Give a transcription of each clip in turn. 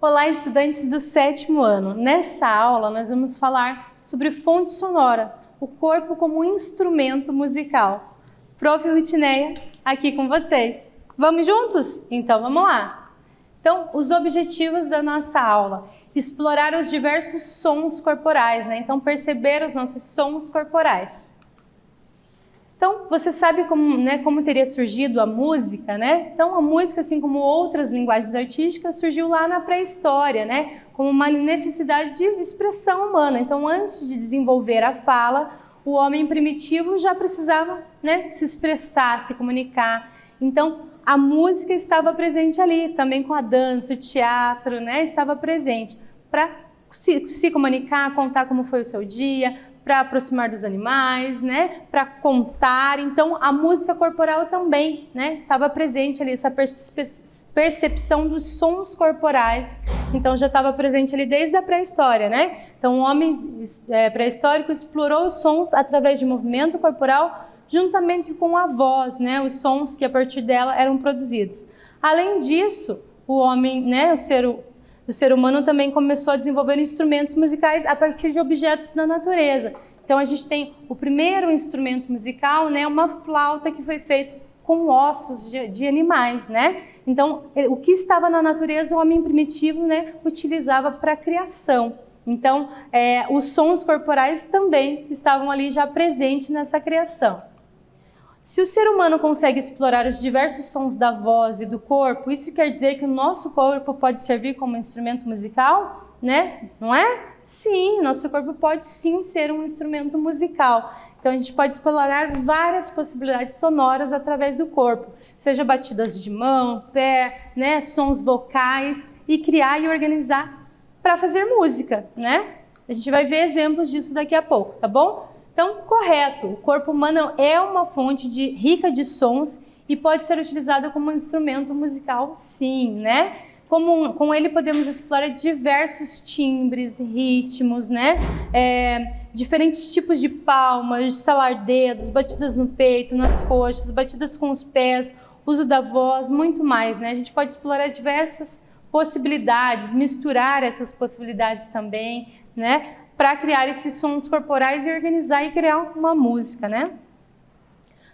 Olá, estudantes do 7º ano. Nessa aula, nós vamos falar sobre fonte sonora, o corpo como instrumento musical. Prof. Rutineia, aqui com vocês. Vamos juntos? Então, vamos lá. Então, os objetivos da nossa aula: explorar os diversos sons corporais, né? Então, perceber os nossos sons corporais. Então, você sabe como teria surgido a música, né? Então, a música, assim como outras linguagens artísticas, surgiu lá na pré-história, né? Como uma necessidade de expressão humana. Então, antes de desenvolver a fala, o homem primitivo já precisava, né, se expressar, se comunicar. Então, a música estava presente ali, também com a dança, o teatro, né? Estava presente para se comunicar, contar como foi o seu dia, para aproximar dos animais, né? Para contar. Então, a música corporal também, né? Estava presente ali, essa percepção dos sons corporais. Então, já estava presente ali desde a pré-história, né? Então, o homem pré-histórico explorou os sons através de movimento corporal, juntamente com a voz, né? Os sons que a partir dela eram produzidos. Além disso, o homem, né? O ser humano também começou a desenvolver instrumentos musicais a partir de objetos da natureza. Então, a gente tem o primeiro instrumento musical, né, uma flauta que foi feita com ossos de animais, né? Então, o que estava na natureza, o homem primitivo, né, utilizava para a criação. Então, os sons corporais também estavam ali já presentes nessa criação. Se o ser humano consegue explorar os diversos sons da voz e do corpo, isso quer dizer que o nosso corpo pode servir como instrumento musical, né? Não é? Sim, nosso corpo pode sim ser um instrumento musical. Então a gente pode explorar várias possibilidades sonoras através do corpo, seja batidas de mão, pé, né, sons vocais, e criar e organizar para fazer música, né? A gente vai ver exemplos disso daqui a pouco, tá bom? Então, correto, o corpo humano é uma fonte rica de sons e pode ser utilizado como instrumento musical, sim, né? Com ele podemos explorar diversos timbres, ritmos, né? Diferentes tipos de palmas, estalar dedos, batidas no peito, nas coxas, batidas com os pés, uso da voz, muito mais, né? A gente pode explorar diversas possibilidades, misturar essas possibilidades também, né? Para criar esses sons corporais e organizar e criar uma música, né?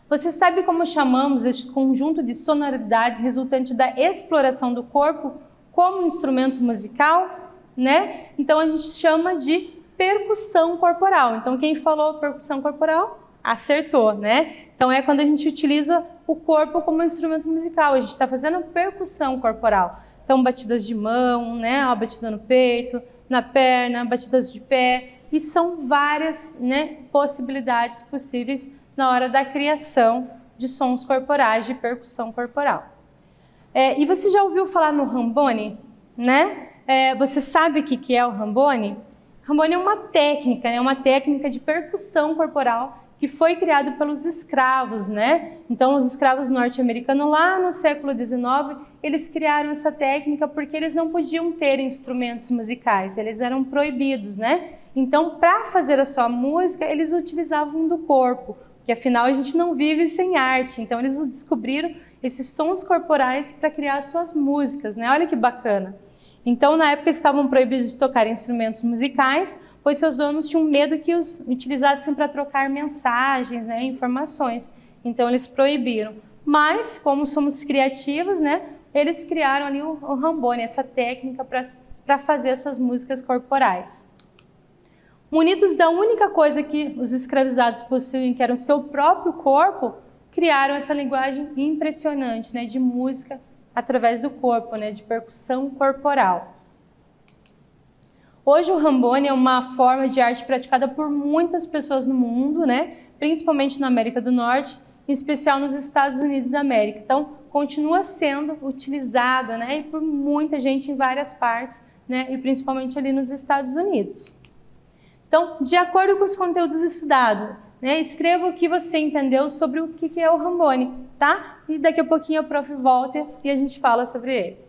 Você sabe como chamamos este conjunto de sonoridades resultante da exploração do corpo como instrumento musical, né? Então a gente chama de percussão corporal. Então quem falou percussão corporal acertou, né? Então é quando a gente utiliza o corpo como instrumento musical. A gente está fazendo percussão corporal. Então batidas de mão, né? A batida no peito, na perna, batidas de pé, e são várias, né, possibilidades possíveis na hora da criação de sons corporais, de percussão corporal. E você já ouviu falar no rambone, né? Você sabe o que é o rambone? Rambone é uma técnica, né, uma técnica de percussão corporal que foi criado pelos escravos, né? Então, os escravos norte-americanos lá no século XIX, eles criaram essa técnica porque eles não podiam ter instrumentos musicais, eles eram proibidos, né? Então, para fazer a sua música, eles utilizavam do corpo, porque afinal a gente não vive sem arte. Então, eles descobriram esses sons corporais para criar as suas músicas, né? Olha que bacana. Então, na época, estavam proibidos de tocar instrumentos musicais, pois seus donos tinham medo que os utilizassem para trocar mensagens, né, informações. Então, eles proibiram. Mas, como somos criativos, né, eles criaram ali o rambone, essa técnica para fazer as suas músicas corporais. Munidos da única coisa que os escravizados possuíam, que era o seu próprio corpo, criaram essa linguagem impressionante, né, de música através do corpo, né, de percussão corporal. Hoje o rambone é uma forma de arte praticada por muitas pessoas no mundo, né, principalmente na América do Norte, em especial nos Estados Unidos da América. Então, continua sendo utilizada, né, por muita gente em várias partes, né, e principalmente ali nos Estados Unidos. Então, de acordo com os conteúdos estudados, né, escreva o que você entendeu sobre o que é o rambone, tá? E daqui a pouquinho a prof volta e a gente fala sobre ele.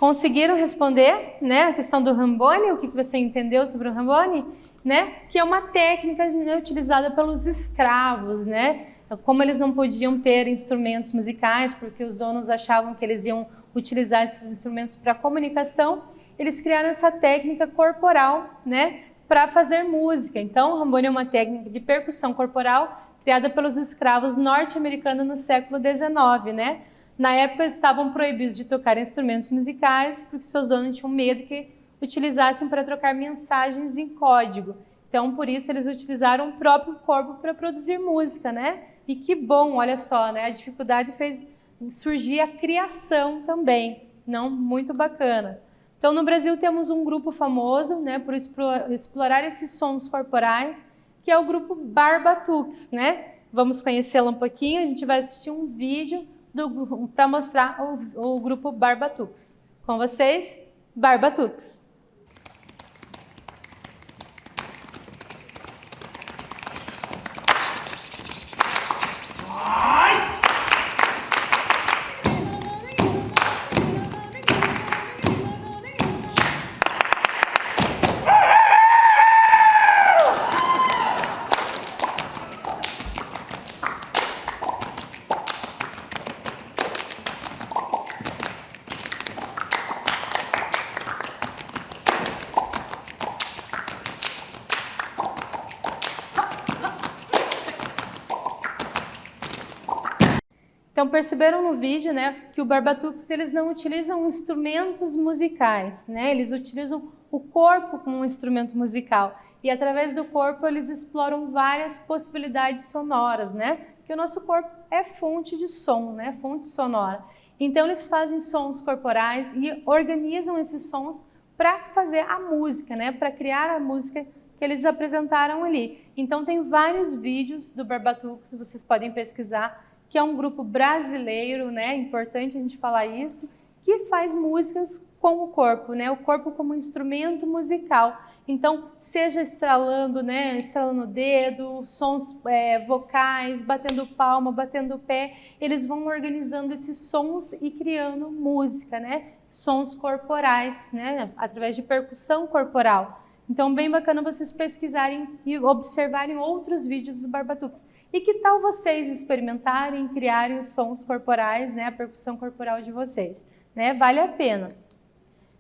Conseguiram responder, né, a questão do rambone? O que você entendeu sobre o rambone? Né? Que é uma técnica, né, utilizada pelos escravos, né? Como eles não podiam ter instrumentos musicais, porque os donos achavam que eles iam utilizar esses instrumentos para comunicação, eles criaram essa técnica corporal, né, para fazer música. Então, o rambone é uma técnica de percussão corporal criada pelos escravos norte-americanos no século XIX, né? Na época, eles estavam proibidos de tocar instrumentos musicais porque seus donos tinham medo que utilizassem para trocar mensagens em código. Então, por isso, eles utilizaram o próprio corpo para produzir música, né? E que bom, olha só, né? A dificuldade fez surgir a criação também, não muito bacana. Então, no Brasil, temos um grupo famoso, né, por explorar esses sons corporais, que é o grupo Barbatuques, né? Vamos conhecê-lo um pouquinho, a gente vai assistir um vídeo para mostrar o grupo Barbatuques. Com vocês, Barbatuques. Então perceberam no vídeo, né, que o Barbatuques, eles não utilizam instrumentos musicais, né? Eles utilizam o corpo como um instrumento musical e através do corpo eles exploram várias possibilidades sonoras, né? Porque o nosso corpo é fonte de som, né? Fonte sonora. Então eles fazem sons corporais e organizam esses sons para fazer a música, né? Para criar a música que eles apresentaram ali. Então tem vários vídeos do Barbatuques, vocês podem pesquisar, que é um grupo brasileiro, né? Importante a gente falar isso, que faz músicas com o corpo, né? O corpo como instrumento musical. Então, seja estralando, né? Estralando o dedo, sons vocais, batendo palma, batendo pé, eles vão organizando esses sons e criando música, né? Sons corporais, né? Através de percussão corporal. Então, bem bacana vocês pesquisarem e observarem outros vídeos dos Barbatuques. E que tal vocês experimentarem, criarem os sons corporais, né, a percussão corporal de vocês, né? Vale a pena.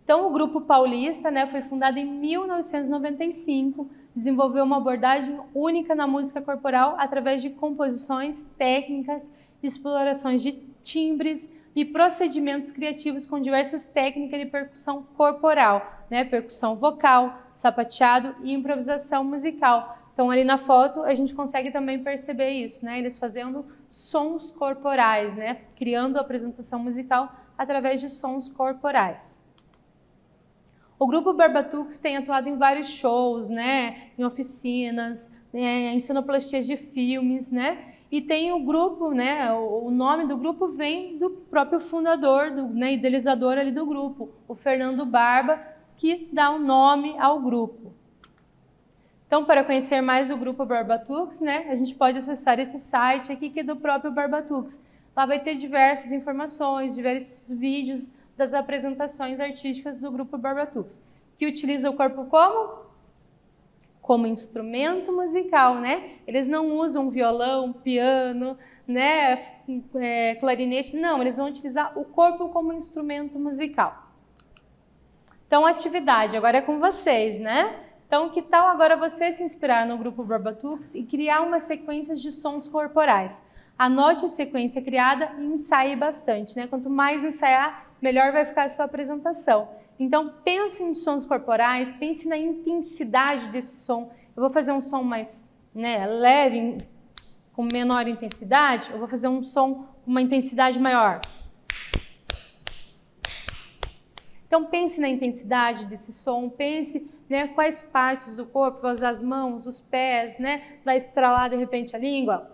Então, o Grupo Paulista, né, foi fundado em 1995, desenvolveu uma abordagem única na música corporal através de composições, técnicas, explorações de timbres e procedimentos criativos com diversas técnicas de percussão corporal, né? Percussão vocal, sapateado e improvisação musical. Então, ali na foto, a gente consegue também perceber isso, né? Eles fazendo sons corporais, né? Criando a apresentação musical através de sons corporais. O Grupo Barbatuques tem atuado em vários shows, né? Em oficinas, em cenoplastias de filmes, né? E tem o grupo, né? O nome do grupo vem do próprio fundador, né, idealizador ali do grupo, o Fernando Barba, que dá o nome ao grupo. Então, para conhecer mais o grupo Barbatuques, né, a gente pode acessar esse site aqui, que é do próprio Barbatuques. Lá vai ter diversas informações, diversos vídeos das apresentações artísticas do grupo Barbatuques, que utiliza o corpo como instrumento musical, né? Eles não usam violão, piano, né, clarinete, não, eles vão utilizar o corpo como instrumento musical. Então, atividade, agora é com vocês, né? Então, que tal agora você se inspirar no grupo Barbatuques e criar uma sequência de sons corporais? Anote a sequência criada e ensaie bastante, né? Quanto mais ensaiar, melhor vai ficar a sua apresentação. Então, pense em sons corporais, pense na intensidade desse som. Eu vou fazer um som mais, né, leve, com menor intensidade, eu vou fazer um som com uma intensidade maior. Então, pense na intensidade desse som, pense, né, quais partes do corpo, vai usar as mãos, os pés, né, vai estralar de repente a língua.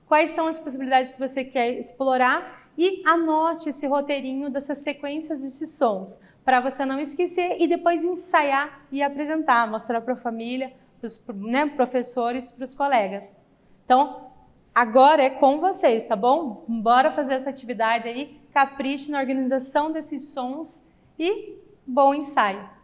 Quais são as possibilidades que você quer explorar? E anote esse roteirinho dessas sequências desses sons, para você não esquecer e depois ensaiar e apresentar, mostrar para a família, para os, né, professores, para os colegas. Então, agora é com vocês, tá bom? Bora fazer essa atividade aí capriche na organização desses sons e bom ensaio!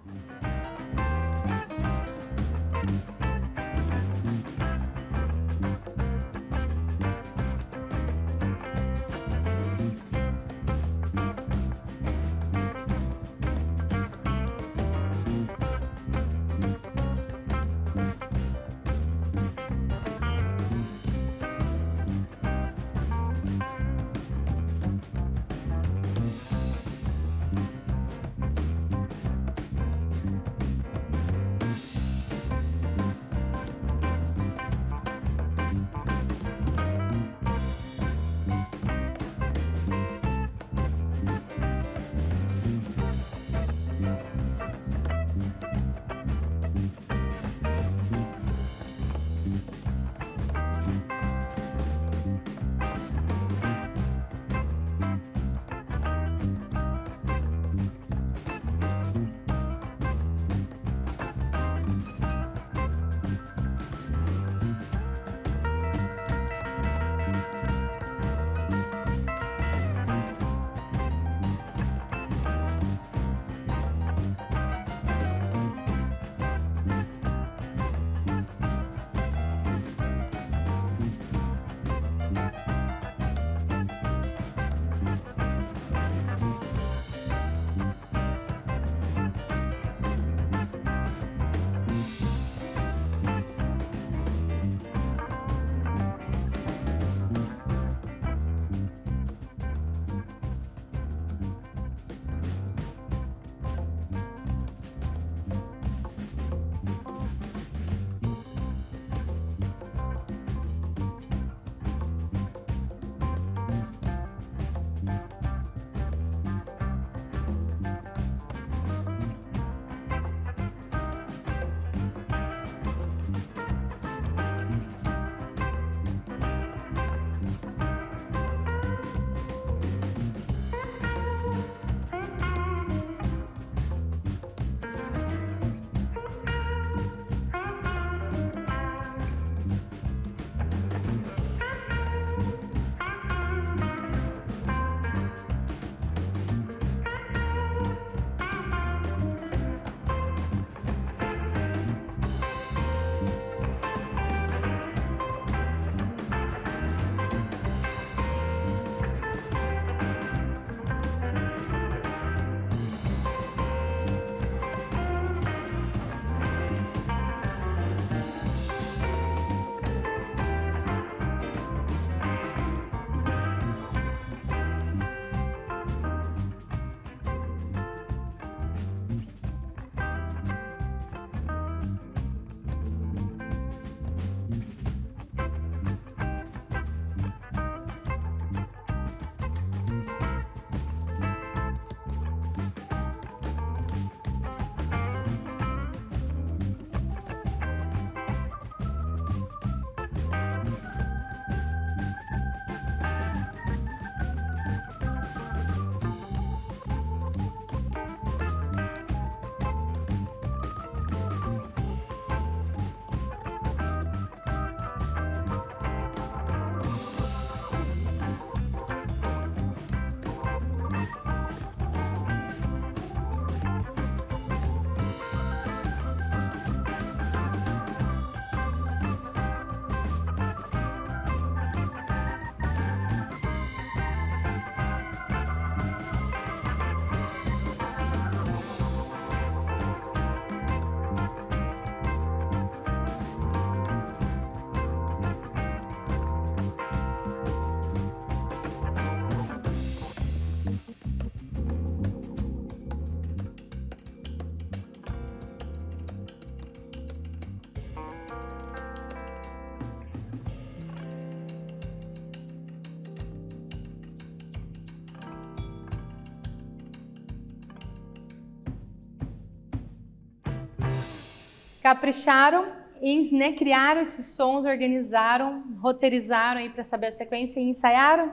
capricharam em, né, criaram esses sons, organizaram, roteirizaram aí para saber a sequência e ensaiaram?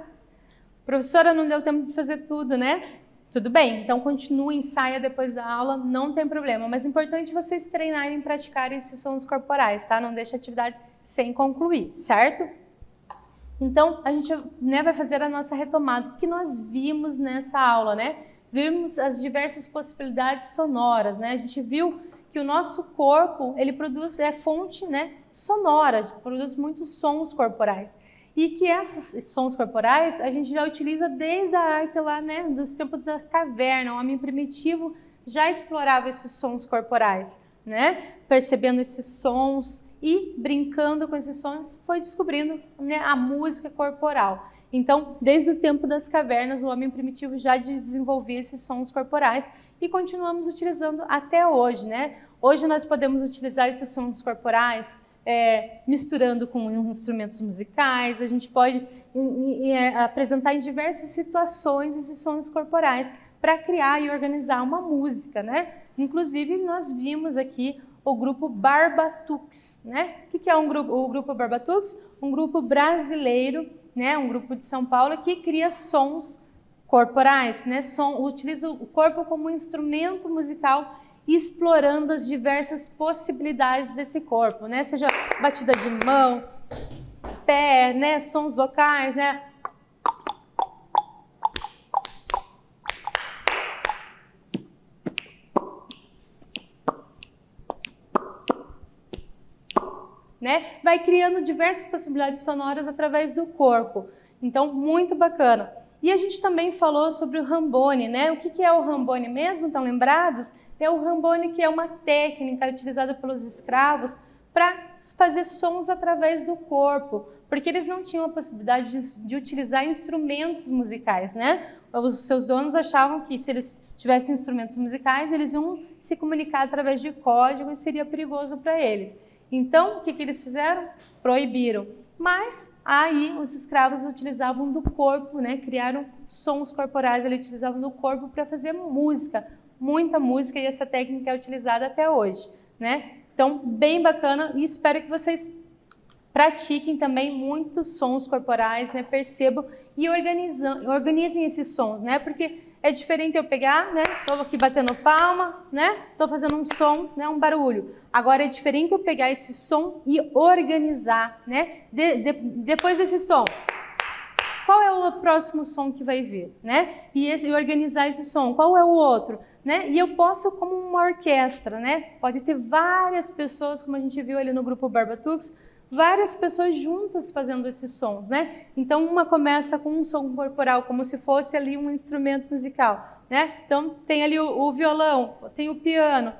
Professora, não deu tempo de fazer tudo, né? Tudo bem, então continua, ensaia depois da aula, não tem problema. Mas é importante vocês treinarem e praticarem esses sons corporais, tá? Não deixe a atividade sem concluir, certo? Então, a gente, né, vai fazer a nossa retomada. O que nós vimos nessa aula, né? Vimos as diversas possibilidades sonoras, né? A gente viu que o nosso corpo, ele produz, é fonte, né, sonora, produz muitos sons corporais. E que esses sons corporais a gente já utiliza desde a arte lá, né, dos tempos da caverna. O homem primitivo já explorava esses sons corporais, né? Percebendo esses sons e brincando com esses sons, foi descobrindo, né, a música corporal. Então, desde o tempo das cavernas, o homem primitivo já desenvolvia esses sons corporais e continuamos utilizando até hoje, né? Hoje nós podemos utilizar esses sons corporais misturando com instrumentos musicais, a gente pode apresentar em diversas situações esses sons corporais para criar e organizar uma música, né? Inclusive, nós vimos aqui o grupo Barbatuques, né? O que é o grupo Barbatuques? Um grupo brasileiro, né? Um grupo de São Paulo que cria sons corporais, né? Utiliza o corpo como instrumento musical, explorando as diversas possibilidades desse corpo, né? Seja batida de mão, pé, né? Sons vocais, né? Vai criando diversas possibilidades sonoras através do corpo. Então, muito bacana. E a gente também falou sobre o Rambone, né? O que é o Rambone mesmo? Estão lembrados? É o Rambone, que é uma técnica utilizada pelos escravos para fazer sons através do corpo, porque eles não tinham a possibilidade de utilizar instrumentos musicais, né? Os seus donos achavam que se eles tivessem instrumentos musicais, eles iam se comunicar através de código e seria perigoso para eles. Então, o que eles fizeram? Proibiram. Mas aí os escravos utilizavam do corpo, né? Criaram sons corporais, eles utilizavam do corpo para fazer música, muita música, e essa técnica é utilizada até hoje, né? Então, bem bacana, e espero que vocês pratiquem também muitos sons corporais, né? Percebam e organizem esses sons, né? Porque é diferente eu pegar, né? Estou aqui batendo palma, né? Estou fazendo um som, né? Um barulho. Agora é diferente eu pegar esse som e organizar, né? Depois desse som, qual é o próximo som que vai vir, né? E organizar esse som, qual é o outro, né? E eu posso, como uma orquestra, né? Pode ter várias pessoas, como a gente viu ali no grupo Barbatuques, várias pessoas juntas fazendo esses sons, né? Então, uma começa com um som corporal, como se fosse ali um instrumento musical, né? Então, tem ali o violão, tem o piano,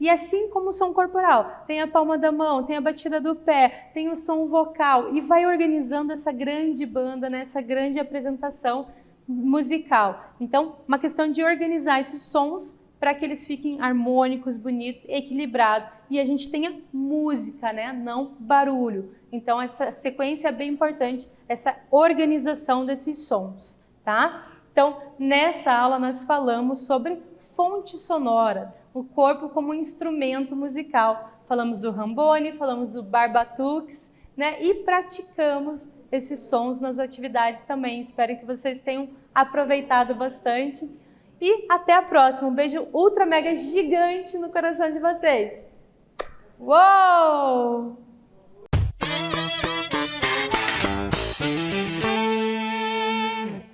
e assim como o som corporal, tem a palma da mão, tem a batida do pé, tem o som vocal, e vai organizando essa grande banda, né? Essa grande apresentação musical. Então, uma questão de organizar esses sons para que eles fiquem harmônicos, bonitos, equilibrados. E a gente tenha música, né? Não barulho. Então, essa sequência é bem importante, essa organização desses sons, tá? Então, nessa aula nós falamos sobre fonte sonora, o corpo como instrumento musical. Falamos do Rambone, falamos do Barbatuques, né? E praticamos esses sons nas atividades também. Espero que vocês tenham aproveitado bastante. E até a próxima. Um beijo ultra mega gigante no coração de vocês. Uou!